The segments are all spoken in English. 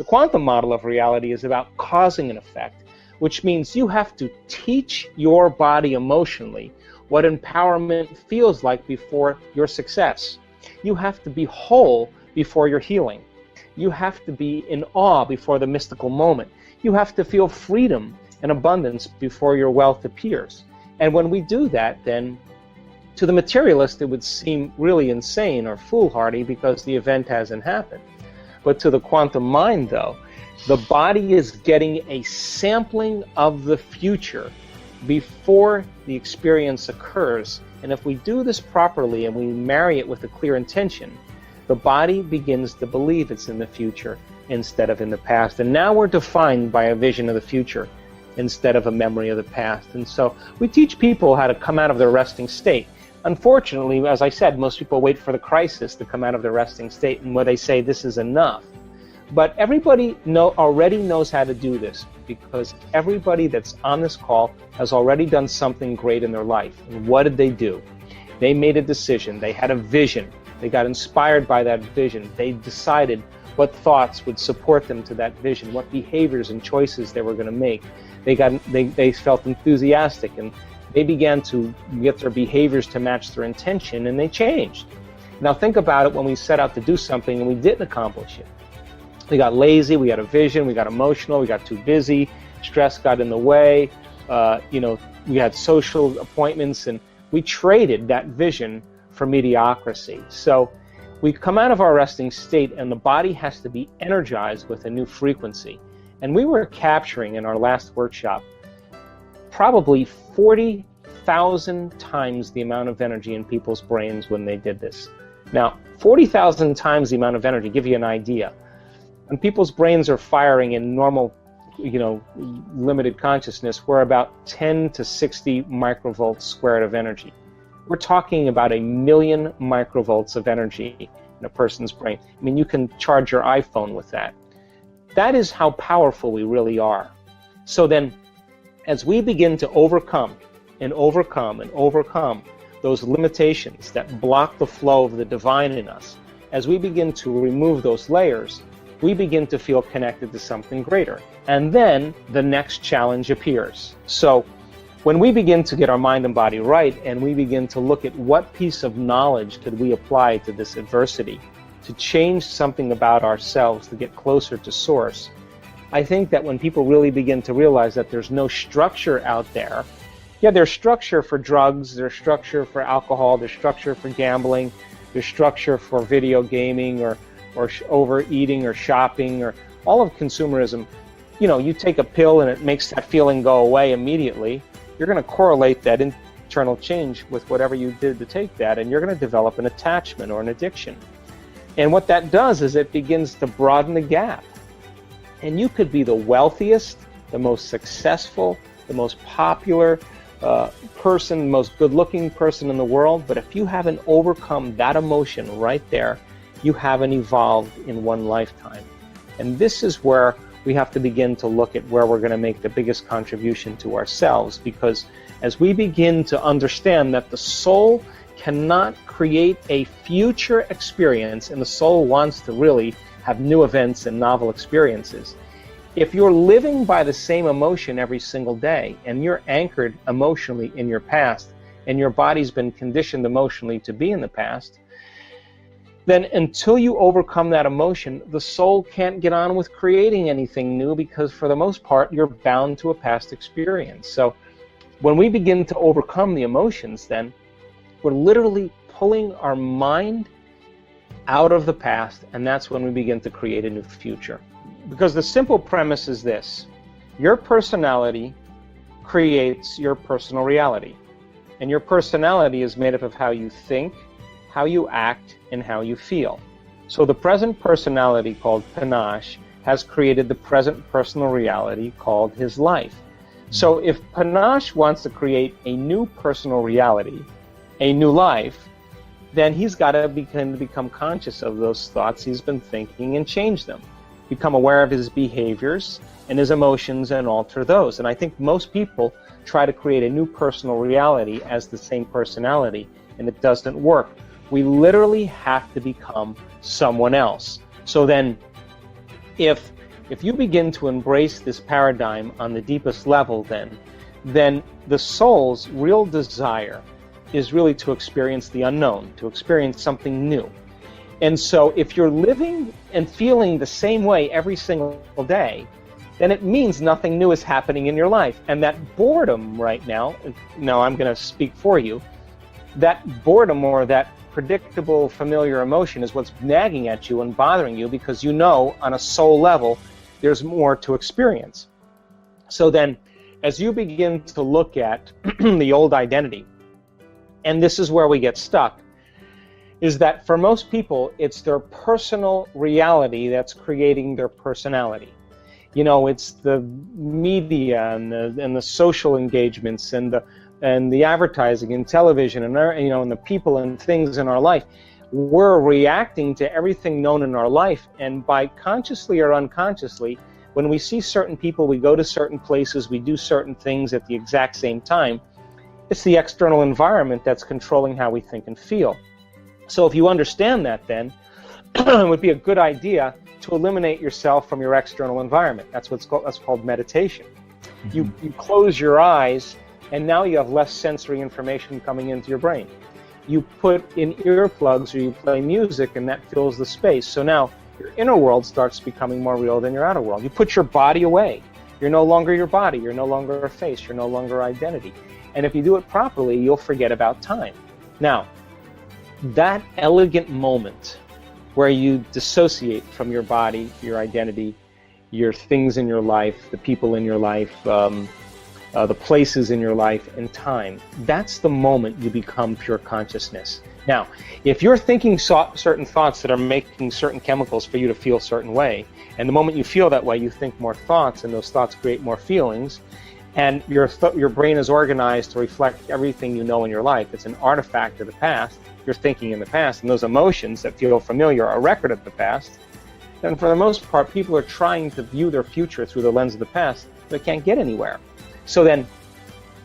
The quantum model of reality is about causing an effect, which means you have to teach your body emotionally what empowerment feels like before your success. You have to be whole before your healing. You have to be in awe before the mystical moment. You have to feel freedom and abundance before your wealth appears. And when we do that, then to the materialist it would seem really insane or foolhardy because the event hasn't happened. But to the quantum mind, though, the body is getting a sampling of the future before the experience occurs. And if we do this properly and we marry it with a clear intention, the body begins to believe it's in the future instead of in the past. And now we're defined by a vision of the future instead of a memory of the past. And so we teach people how to come out of their resting state. Unfortunately, as I said, most people wait for the crisis to come out of their resting state, and where they say this is enough. But everybody already knows how to do this, because everybody that's on this call has already done something great in their life. And what did they do? They made a decision. They had a vision. They got inspired by that vision. They decided what thoughts would support them to that vision, what behaviors and choices they were going to make. They felt enthusiastic, and they began to get their behaviors to match their intention, and they changed. Now think about it when we set out to do something and we didn't accomplish it. We got lazy, we had a vision, we got emotional, we got too busy, stress got in the way, we had social appointments, and we traded that vision for mediocrity. So we come out of our resting state, and the body has to be energized with a new frequency. And we were capturing in our last workshop probably 40,000 times the amount of energy in people's brains when they did this. Now, 40,000 times the amount of energy, give you an idea. When people's brains are firing in normal, limited consciousness, we're about 10 to 60 microvolts squared of energy. We're talking about 1 million microvolts of energy in a person's brain. I mean, you can charge your iPhone with that. That is how powerful we really are. So then, as we begin to overcome and overcome and overcome those limitations that block the flow of the divine in us, as we begin to remove those layers, we begin to feel connected to something greater. And then the next challenge appears. So when we begin to get our mind and body right, and we begin to look at what piece of knowledge could we apply to this adversity to change something about ourselves, to get closer to source, I think that when people really begin to realize that there's no structure out there, there's structure for drugs, there's structure for alcohol, there's structure for gambling, there's structure for video gaming or overeating or shopping or all of consumerism. You take a pill and it makes that feeling go away immediately. You're going to correlate that internal change with whatever you did to take that, and you're going to develop an attachment or an addiction. And what that does is it begins to broaden the gap. And you could be the wealthiest, the most successful, the most popular person, most good-looking person in the world, but if you haven't overcome that emotion right there, you haven't evolved in one lifetime. And this is where we have to begin to look at where we're going to make the biggest contribution to ourselves, because as we begin to understand that the soul cannot create a future experience, and the soul wants to really have new events and novel experiences. If you're living by the same emotion every single day, and you're anchored emotionally in your past, and your body's been conditioned emotionally to be in the past, then until you overcome that emotion, the soul can't get on with creating anything new, because for the most part, you're bound to a past experience. So when we begin to overcome the emotions, then we're literally pulling our mind out of the past, and that's when we begin to create a new future. Because the simple premise is this: your personality creates your personal reality. And your personality is made up of how you think, how you act, and how you feel. So the present personality, called Panache, has created the present personal reality called his life. So if Panache wants to create a new personal reality, a new life, then he's got to become conscious of those thoughts he's been thinking and change them. Become aware of his behaviors and his emotions and alter those. And I think most people try to create a new personal reality as the same personality, and it doesn't work. We literally have to become someone else. So then, if If you begin to embrace this paradigm on the deepest level, then the soul's real desire is really to experience the unknown, to experience something new. And so if you're living and feeling the same way every single day, then it means nothing new is happening in your life. And that boredom right now, I'm going to speak for you, that boredom or that predictable, familiar emotion is what's nagging at you and bothering you, because you know on a soul level there's more to experience. So then, as you begin to look at the old identity, and this is where we get stuck, is that for most people, it's their personal reality that's creating their personality. You know, it's the media and the social engagements and the advertising and television and and the people and things in our life. We're reacting to everything known in our life, and by consciously or unconsciously, when we see certain people, we go to certain places, we do certain things at the exact same time. It's the external environment that's controlling how we think and feel. So if you understand that, then it would be a good idea to eliminate yourself from your external environment. That's called meditation. Mm-hmm. You close your eyes, and now you have less sensory information coming into your brain. You put in earplugs or you play music, and that fills the space. So now your inner world starts becoming more real than your outer world. You put your body away. You're no longer your body. You're no longer a face. You're no longer identity. And if you do it properly, you'll forget about time. Now, that elegant moment where you dissociate from your body, your identity, your things in your life, the people in your life, the places in your life, and time, that's the moment you become pure consciousness. Now, if you're thinking certain thoughts that are making certain chemicals for you to feel a certain way, and the moment you feel that way, you think more thoughts, and those thoughts create more feelings, and your brain is organized to reflect everything you know in your life. It's an artifact of the past. You're thinking in the past, and those emotions that feel familiar are a record of the past. And for the most part, people are trying to view their future through the lens of the past. They can't get anywhere. So then,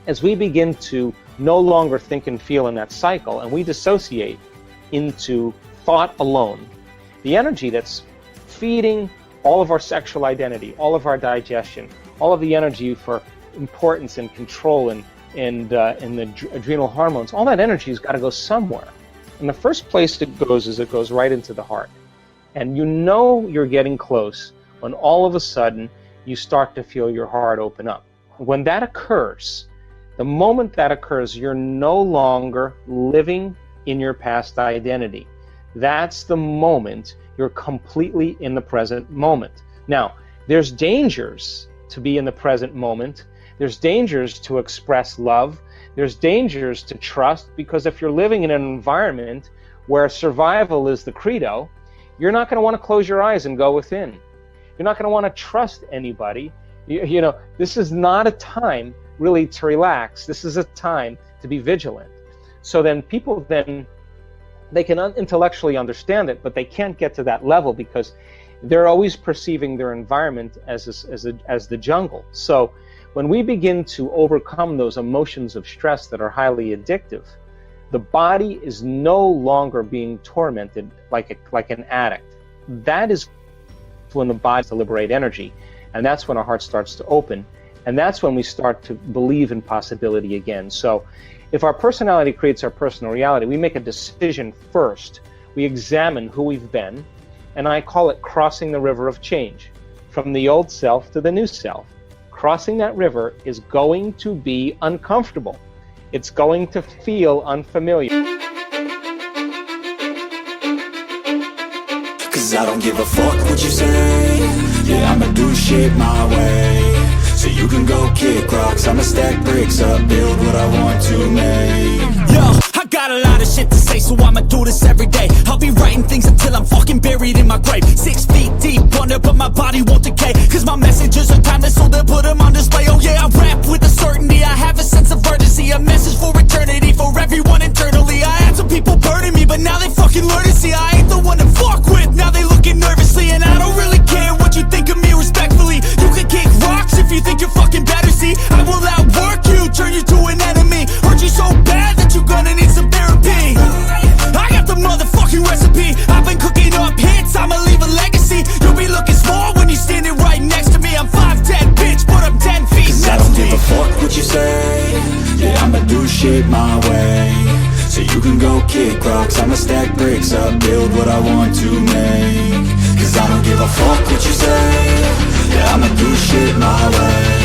as we begin to no longer think and feel in that cycle, and we dissociate into thought alone, the energy that's feeding all of our sexual identity, all of our digestion, all of the energy for importance and control and the adrenal hormones, all that energy has got to go somewhere. And the first place it goes right into the heart. And you know you're getting close when all of a sudden you start to feel your heart open up. When that occurs, the moment that occurs, you're no longer living in your past identity. That's the moment you're completely in the present moment. Now, there's dangers to be in the present moment. There's dangers to express love. There's dangers to trust, because if you're living in an environment where survival is the credo, you're not going to want to close your eyes and go within. You're not going to want to trust anybody. You know, this is not a time really to relax. This is a time to be vigilant. So then people they can intellectually understand it, but they can't get to that level because they're always perceiving their environment as the jungle. So when we begin to overcome those emotions of stress that are highly addictive, the body is no longer being tormented like an addict. That is when the body starts to liberate energy, and that's when our heart starts to open, and that's when we start to believe in possibility again. So if our personality creates our personal reality, we make a decision first. We examine who we've been, and I call it crossing the river of change, from the old self to the new self. Crossing that river is going to be uncomfortable. It's going to feel unfamiliar. Cause I don't give a fuck what you say. Yeah, I'ma do shit my way. So you can go kick rocks, I'ma stack bricks up, build what I want to make. Yo, I got a lot of shit to say, so I'ma do this every day. I'll be writing things until I'm fucking buried in my grave. 6 feet deep under, but my body won't decay. Cause my messages are timeless, so they'll put them on display. Oh yeah, I rap with a certainty, I have a sense of urgency. A message for eternity, for everyone internally. I had some people burning me, but now they fucking learn to see I ain't the one to fuck with. Now they looking nervously, and I don't really care what you think of me respectfully. You can kick rocks if you think you're fucking better, see. I will outwork you, turn you to an enemy. Hurt you so bad that you're gonna need some therapy. I got the motherfucking recipe. I've been cooking up hits, I'ma leave a legacy. You'll be looking small when you're standing right shit my way. So you can go kick rocks, I'ma stack bricks up, build what I want to make. Cause I don't give a fuck what you say, yeah, I'ma do shit my way.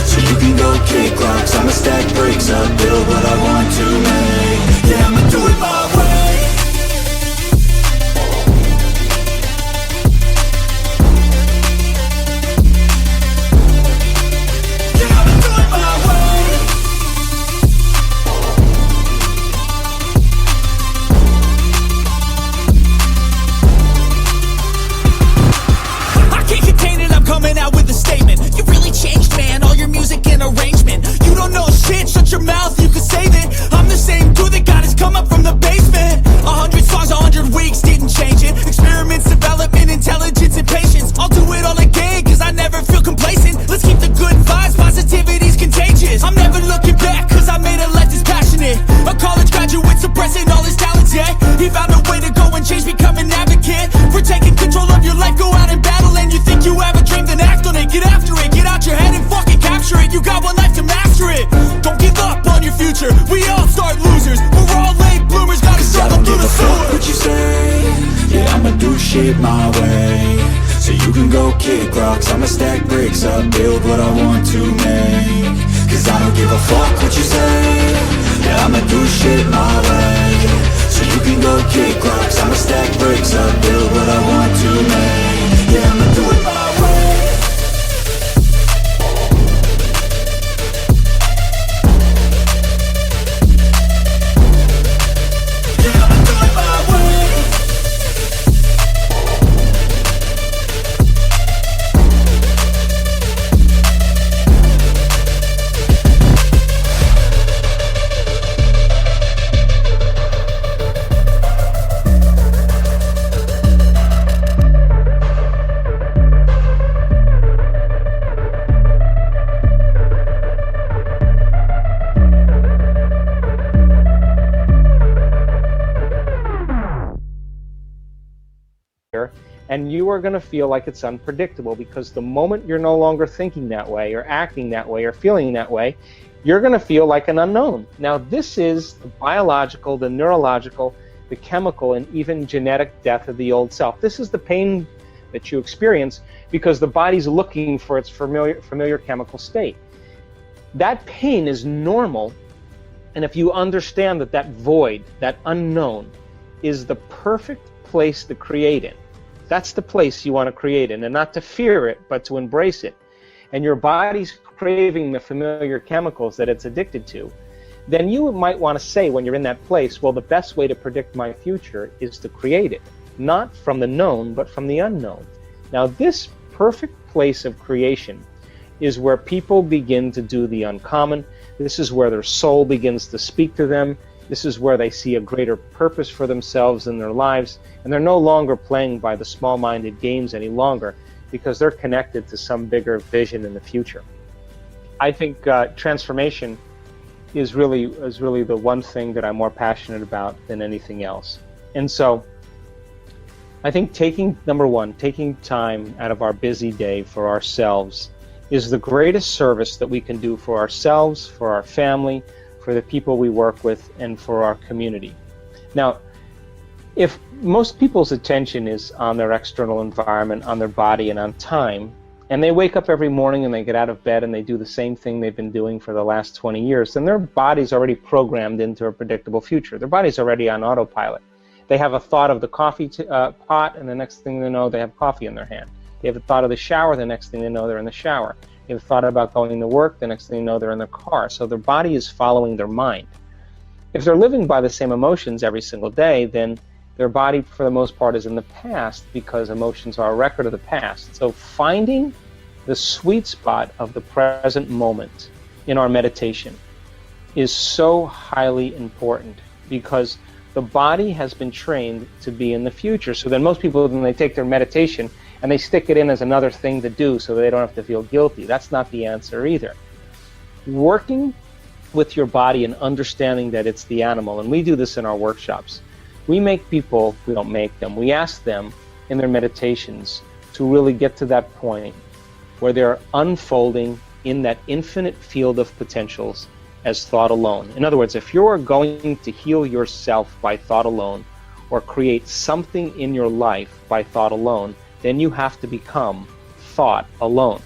So you can go kick rocks, I'ma stack bricks up, build what I want to make. Yeah, I'ma do it my way. Shit my way. So you can go kick rocks, I'ma stack bricks up, build what I want to make. Cause I don't give a fuck what you say, yeah, I'ma do shit my way. So you can go kick rocks, I'ma stack bricks up, build what I want to make. Yeah, I'ma do it my way. And you are going to feel like it's unpredictable, because the moment you're no longer thinking that way or acting that way or feeling that way, you're going to feel like an unknown. Now, this is the biological, the neurological, the chemical, and even genetic death of the old self. This is the pain that you experience because the body's looking for its familiar chemical state. That pain is normal, and if you understand that that void, that unknown, is the perfect place to create in, that's the place you want to create in, and not to fear it, but to embrace it. And your body's craving the familiar chemicals that it's addicted to, then you might want to say when you're in that place, well, the best way to predict my future is to create it, not from the known, but from the unknown. Now, this perfect place of creation is where people begin to do the uncommon. This is where their soul begins to speak to them. This is where they see a greater purpose for themselves in their lives, and they're no longer playing by the small-minded games any longer, because they're connected to some bigger vision in the future. I think transformation is really the one thing that I'm more passionate about than anything else. And so I think number one, taking time out of our busy day for ourselves is the greatest service that we can do for ourselves, for our family, for the people we work with, and for our community. Now, if most people's attention is on their external environment, on their body, and on time, and they wake up every morning and they get out of bed and they do the same thing they've been doing for the last 20 years, then their body's already programmed into a predictable future. Their body's already on autopilot. They have a thought of the coffee pot, and the next thing they know, they have coffee in their hand. They have a thought of the shower, the next thing they know, they're in the shower. They have thought about going to work, the next thing you know, they're in their car. So their body is following their mind. If they're living by the same emotions every single day, then their body, for the most part, is in the past, because emotions are a record of the past. So finding the sweet spot of the present moment in our meditation is so highly important, because the body has been trained to be in the future. So then most people, when they take their meditation, and they stick it in as another thing to do so they don't have to feel guilty. That's not the answer either. Working with your body and understanding that it's the animal, and we do this in our workshops. We make people, we don't make them, we ask them in their meditations to really get to that point where they're unfolding in that infinite field of potentials as thought alone. In other words, if you're going to heal yourself by thought alone, or create something in your life by thought alone, then you have to become thought alone.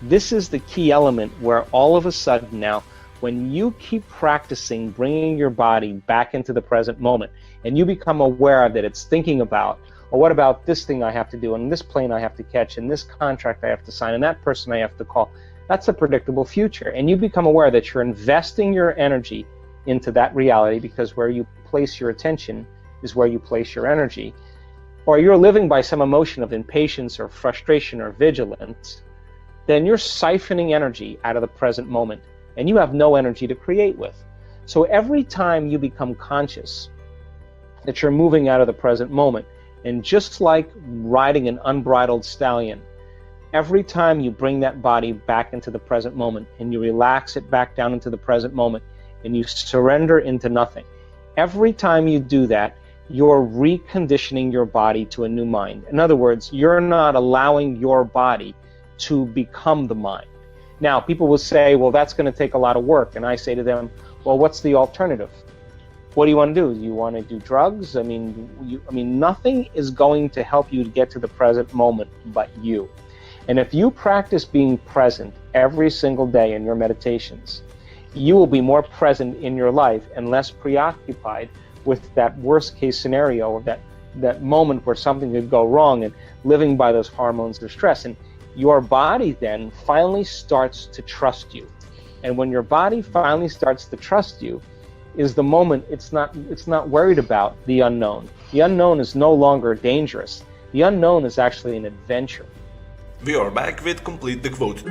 This is the key element where all of a sudden now, when you keep practicing bringing your body back into the present moment, and you become aware that it's thinking about, well, what about this thing I have to do, and this plane I have to catch, and this contract I have to sign, and that person I have to call, that's a predictable future. And you become aware that you're investing your energy into that reality, because where you place your attention is where you place your energy. Or you're living by some emotion of impatience or frustration or vigilance, then you're siphoning energy out of the present moment, and you have no energy to create with. So every time you become conscious that you're moving out of the present moment, and just like riding an unbridled stallion, every time you bring that body back into the present moment and you relax it back down into the present moment and you surrender into nothing, every time you do that, you're reconditioning your body to a new mind. In other words, you're not allowing your body to become the mind. Now, people will say, well, that's going to take a lot of work. And I say to them, well, what's the alternative? What do you want to do? Do you want to do drugs? I mean, nothing is going to help you to get to the present moment but you. And if you practice being present every single day in your meditations, you will be more present in your life and less preoccupied with that worst case scenario, or that moment where something could go wrong, and living by those hormones of stress. And your body then finally starts to trust you. And when your body finally starts to trust you is the moment it's not worried about the unknown. The unknown is no longer dangerous. The unknown is actually an adventure. We are back with Complete the Quote.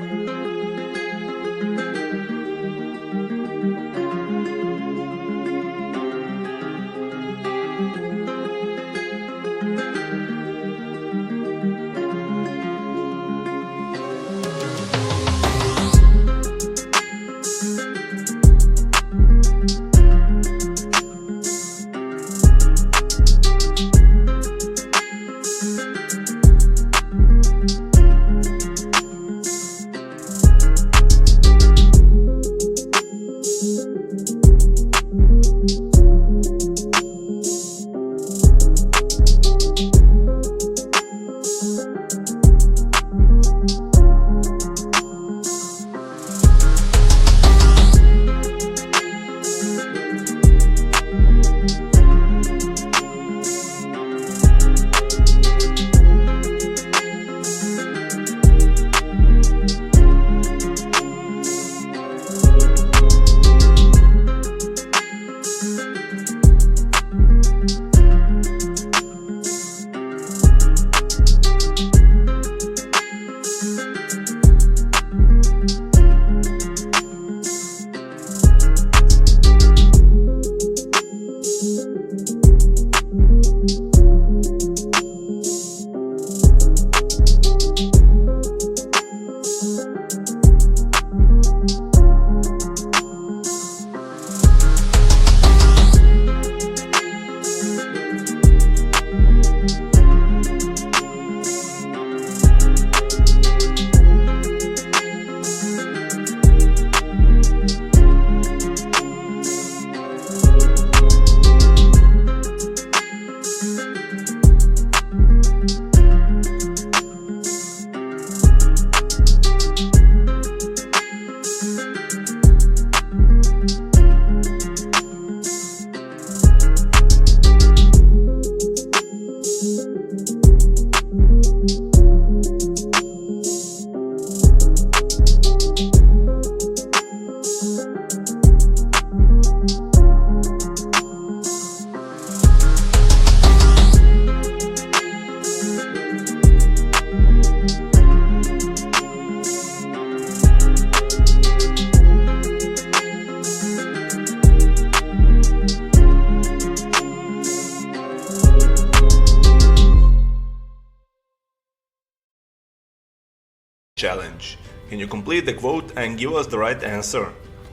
Challenge. Can you complete the quote and give us the right answer?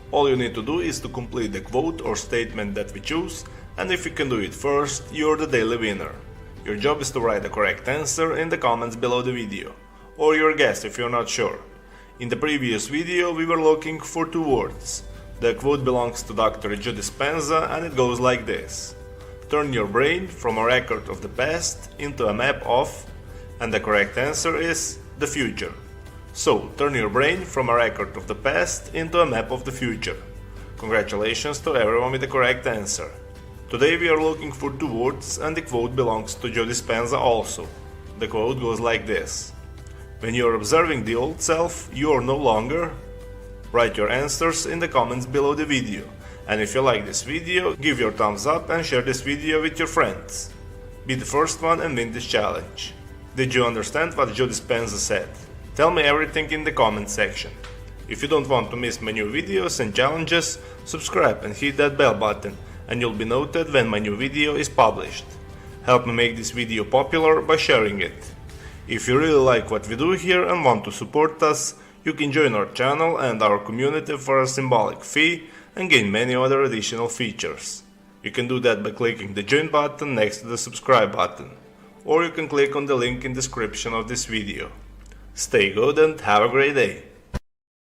All you need to do is to complete the quote or statement that we choose, and if you can do it first, you're the daily winner. Your job is to write the correct answer in the comments below the video, or your guess if you're not sure. In the previous video we were looking for two words, The quote belongs to Dr. Joe Dispenza and it goes like this. Turn your brain from a record of the past into a map of, and the correct answer is the future. So, turn your brain from a record of the past into a map of the future. Congratulations to everyone with the correct answer. Today we are looking for two words and the quote belongs to Joe Dispenza also. The quote goes like this. When you are observing the old self, you are no longer. Write your answers in the comments below the video. And if you like this video, give your thumbs up and share this video with your friends. Be the first one and win this challenge. Did you understand what Joe Dispenza said? Tell me everything in the comment section. If you don't want to miss my new videos and challenges, subscribe and hit that bell button and you'll be notified when my new video is published. Help me make this video popular by sharing it. If you really like what we do here and want to support us, you can join our channel and our community for a symbolic fee and gain many other additional features. You can do that by clicking the join button next to the subscribe button, or you can click on the link in the description of this video. Stay good and have a great day!